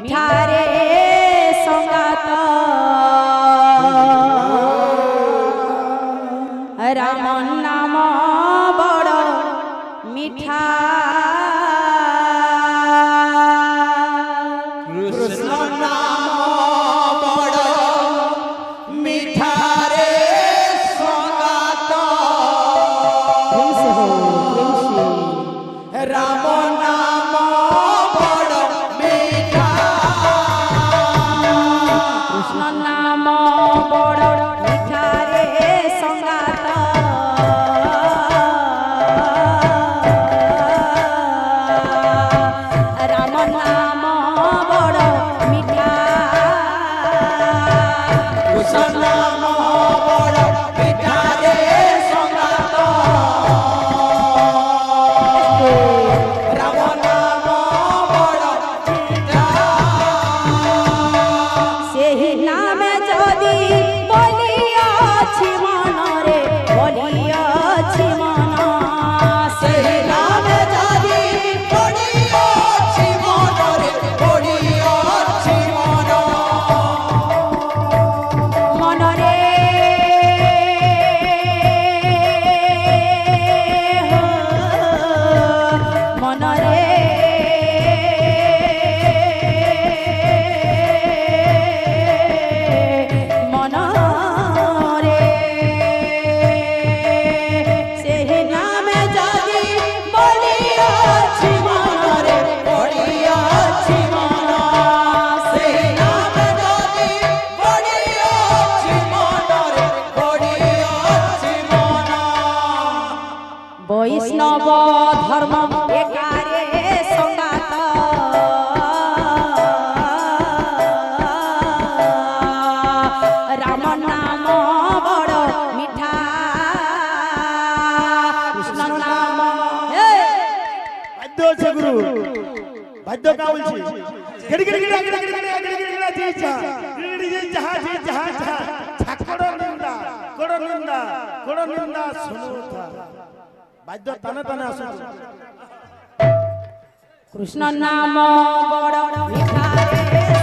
মিঠারে সঙ্গাত রাম নাম বড় মিঠা কৃষ্ণ নাম বড় মিঠা রে সঙ্গাত রাম নাম বড় মিঠা কৃষ্ণ নাম বড় মিঠারে সঙ্গাত রাম নাম বড় মিঠা কৃষ্ণ নাম বড় মিঠা রে সঙ্গাত রাম নাম বড় মিঠা সেই নামে যদি বলিয়াছি মনরে বলিয়াছি মন সেই নামে যদি পড়িয়াছি মনরে পড়িয়াছি মন মনরে মনরে মনরে সেই নামে যদি বলিয়াছি মনরে পড়িয়াছি মন সেই নাম যদি পড়িয়াছি মনরে পড়িয়াছি মন বৈষ্ণব ধর্ম একারে সঙ্গাত রাম নাম বড় মিঠা কৃষ্ণ নাম বাদ্য আছে গুরু বাদ্য কা বলছি গড়ি গড়ি গড়ি গড়ি গড়ি গড়ি গড়ি জি চা গড়ি জি চাহা জি চাহা চা ছাকড় নিন্দা কোড় নিন্দা শুনো থা বাদ্য টানে টানে আসু কৃষ্ণ নাম বড় মিঠা রে